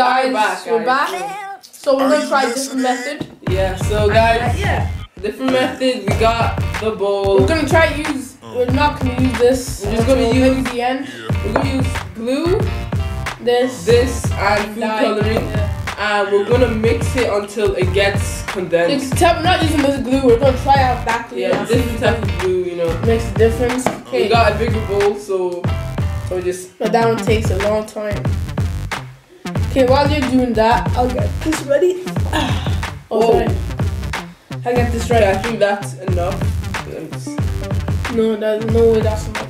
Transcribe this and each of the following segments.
guys, we're back. So we're gonna try a different method. Yeah, so guys, different method. We got the bowl. We're gonna try to use. We're not gonna use this. We're just gonna use the end. We're gonna use glue, this, and food coloring, and we're gonna mix it until it gets condensed. We're not using this glue. We're gonna try out that glue. Yeah, different type of glue, you know. Makes a difference. Okay. We got a bigger bowl, so just. But that one takes a long time. Okay, while you're doing that, I'll get this ready. Sorry. I get this ready. I think that's enough. No, there's no way that's enough.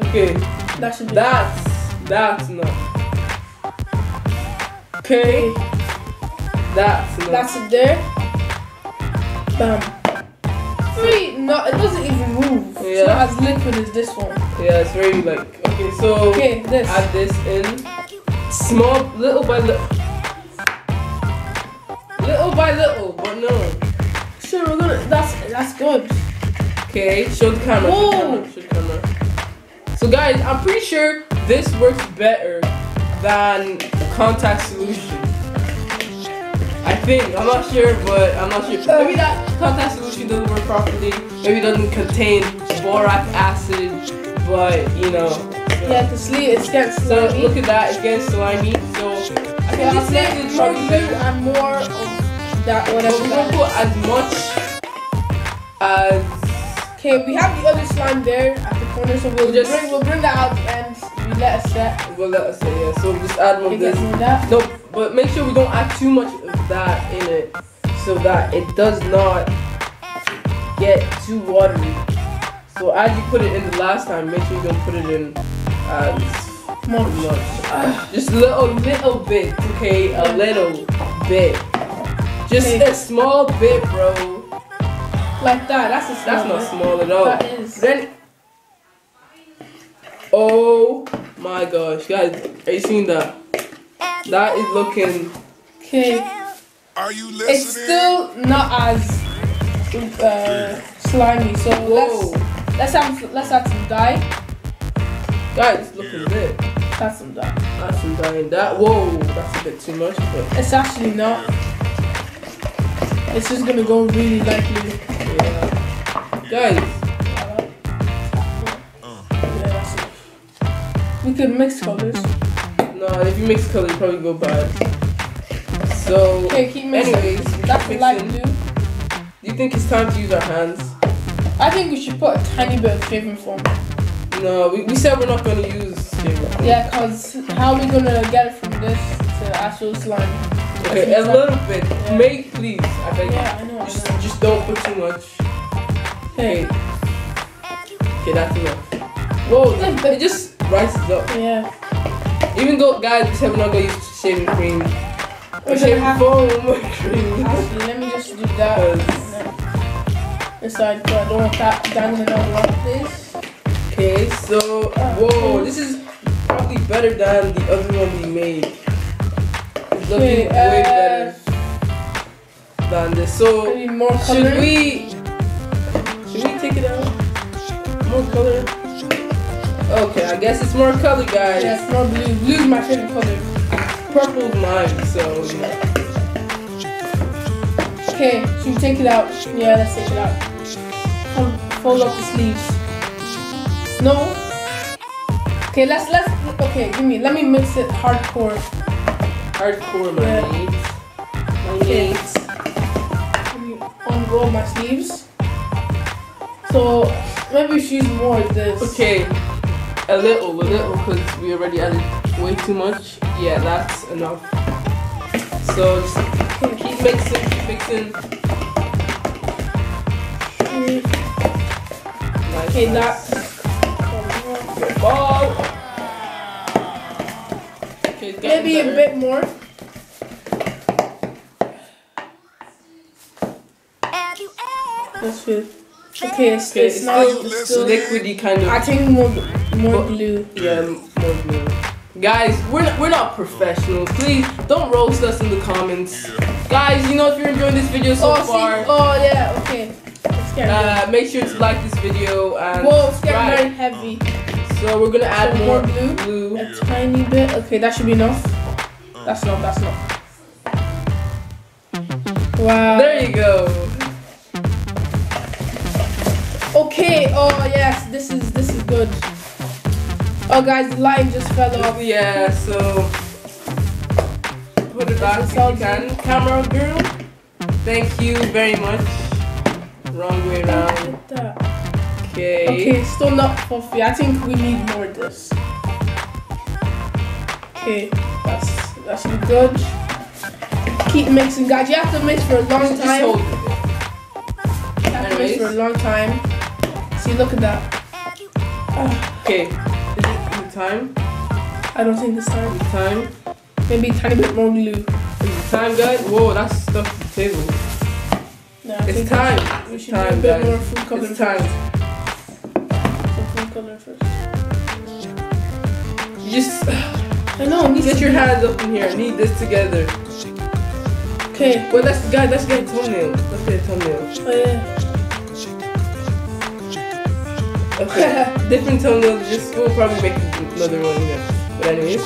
Okay, that should be that's enough. Okay, that's enough. That's it there. Bam. Wait, no, it doesn't even move. Yeah. It's not as liquid as this one. Yeah, it's very like okay. So this. add this in, small, little by little, but no. Sure, we're gonna. That's good. Okay, show the camera. Whoa. Show the camera. So guys, I'm pretty sure this works better than contact solution. I think, I'm not sure, but I'm not sure. Maybe that contact solution doesn't work properly. Maybe it doesn't contain borax acid, but you know. So. Yeah, the sleeve, it's getting slimy. So look at that, it's getting slimy. So I think this method is probably better. And more of that, whatever. But we're gonna put as much as. Okay, we have the other slime there at the corner, so we'll bring that out and we let it set. We'll let it set, yeah. So just add more of this. That. No, but make sure we don't add too much of that in it, so that it does not get too watery. So as you put it in the last time, make sure you don't put it in as much. Just little bit, okay? A little bit. Just a small bit, bro. Like that. That's not small at all. That is. Then, oh my gosh, guys, are you seeing that? That is looking. Okay. Are you listening? It's still not as slimy. So let's add some dye. Guys, it's looking good. That's some dye. That's some dye in that. Whoa, that's a bit too much, but it's actually not. It's just gonna go really lightly. Yeah. Guys. That's it. We could mix colors. No, if you mix colors, you probably go bad. So, keep mixing. Anyways, that's what light blue. Do you think it's time to use our hands? I think we should put a tiny bit of shaving foam. No, we said we're not gonna use shaving foam. Yeah, cause how are we gonna get it from this to actual slime? Okay, a little bit. Yeah. Make, please. I beg you. Yeah, I know. Just don't put too much. Okay. Okay, that's enough. Whoa, it just rises up. Yeah. Even though, guys, we said we're not gonna use shaving cream. Or shaving foam cream. Actually, let me just do that. Inside, but I don't want that dangling all over the place. Okay, so whoa, this is probably better than the other one we made. It's looking way better than this. So should we take it out? More color? Okay, I guess it's more color, guys. Yeah, it's more blue. Blue is my favorite color. Purple's mine, so yeah. Okay, should we take it out? Yeah, let's take it out. Fold up the sleeves. No. Okay, let me mix it hardcore. Hardcore, my mates. My mates. Let me unroll my sleeves. So maybe we should use more of this. Okay, a little, because we already added way too much. Yeah, that's enough. So just keep mixing. Nice, okay, nice. Okay, maybe a bit more. That's good. Okay, it's still liquidy kind of. I think more glue. Yeah, more glue. Guys, we're not professionals. Please don't roast us in the comments. Guys, you know, if you're enjoying this video so far. Oh yeah, okay. Make sure to like this video and whoa, it's getting very heavy. So we're gonna add Some more more glue. A tiny bit. Okay, that should be enough. That's enough. That's enough. Wow. There you go. Okay. Oh yes, this is good. Oh guys, the line just fell off. Yeah. So put it back if you can. Camera girl. Thank you very much. Wrong way around. Okay. Okay, still not fluffy. I think we need more of this. Okay, that should be good. Keep mixing, guys. You have to mix for a long time. Just hold it. You have to mix for a long time. See, look at that. Okay, is it time? I don't think this time. Is it time? Maybe a tiny bit more glue. Is it time, guys? Whoa, that's stuff to the table. No, It's time. We should Time, do a bit guys. more food coloring. It's time. Some food coloring first. You just I know. get your hands up in here. Knead this together. Okay. Well, let's get a thumbnail. Let's get a thumbnail. Oh yeah. Okay. Different thumbnails. Just we'll probably make another one again. But anyways.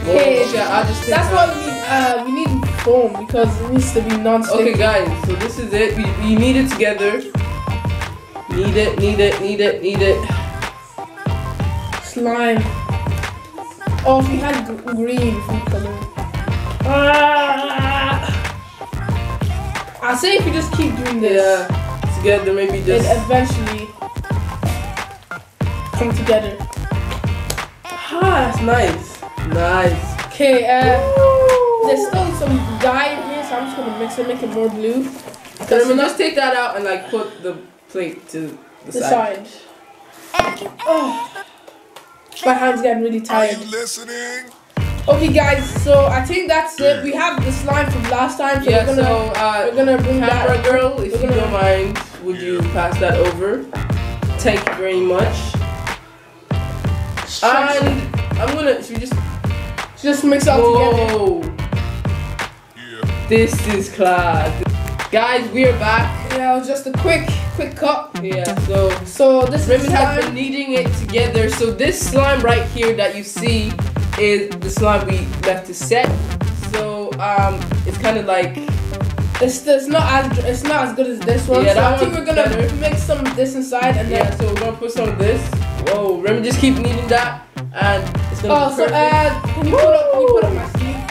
Okay. Okay. I'll just. That's why we need foam because it needs to be non-stick. Okay, guys. So this is it. We knead it together. Knead it. Knead it. Knead it. Knead it. Slime. Oh, if we had green food coloring. I'll say if you just keep doing this, Yeah. Together, maybe it just. eventually come together. That's nice. Nice. Okay, there's still some dye in here, so I'm just gonna mix it, make it more blue. So then we'll just take that out and like put the plate to the side. Oh, my hand's getting really Are tired. you listening? Okay, guys, so I think that's it. We have the slime from last time, so Yeah, we're gonna bring camera that. girl, if you don't mind, would you pass that over? Thank you very much. And I'm gonna, should we just mix it all together. whoa, Yeah. this is class. Guys, we are back. Yeah, it was just a quick cut. Yeah, so This is Raymond has slime. been kneading it together. So this slime right here that you see is the slime we left to set. So it's kind of like It's not as good as this one. Yeah, so that I think one's we're gonna better. mix some of this inside and then. so we're gonna put some of this. Whoa, Raymond just keep kneading that, and it's gonna Oh, be so perfect. can you put up my sleeve?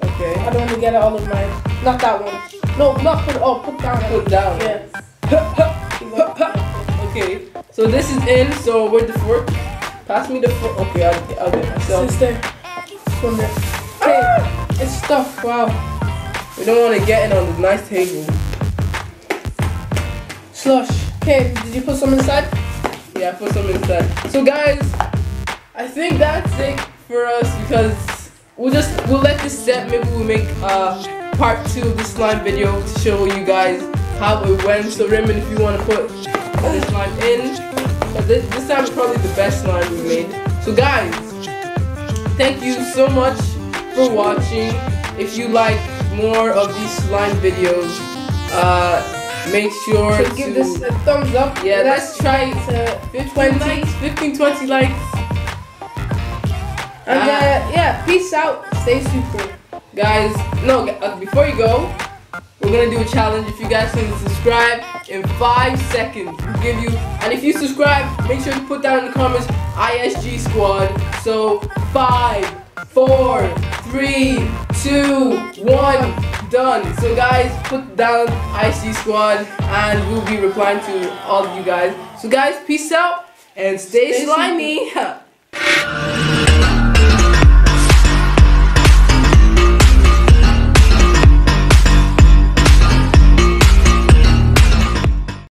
Okay, I don't want to get it all of my. Not that one. No, not put. Oh, put down. put down. Yeah. Okay, so this is in. So where's the fork? Pass me the fork. Okay, I'll get it myself. It's there. It's one there. Okay, it's stuck. Wow. We don't want to get it on the nice table. Slush. Okay, did you put some inside? Yeah, put some inside. So guys, I think that's it for us because we'll let this set. Maybe we'll make part 2 of the slime video to show you guys how it went. So Raymond, if you want to put this slime in, but this time is probably the best slime we made. So guys, thank you so much for watching. If you like more of these slime videos, make sure So give this a thumbs up. Yeah, let's try to 15 likes, 15-20 likes. And yeah, peace out. Stay super. Guys, no, before you go, we're gonna do a challenge. If you guys can subscribe in 5 seconds, we'll give you, and if you subscribe, make sure you put down in the comments ISG squad. So 5, 4, 3, 2, 1, done. So guys, put down ISG squad and we'll be replying to all of you guys. So guys, peace out and stay slimy.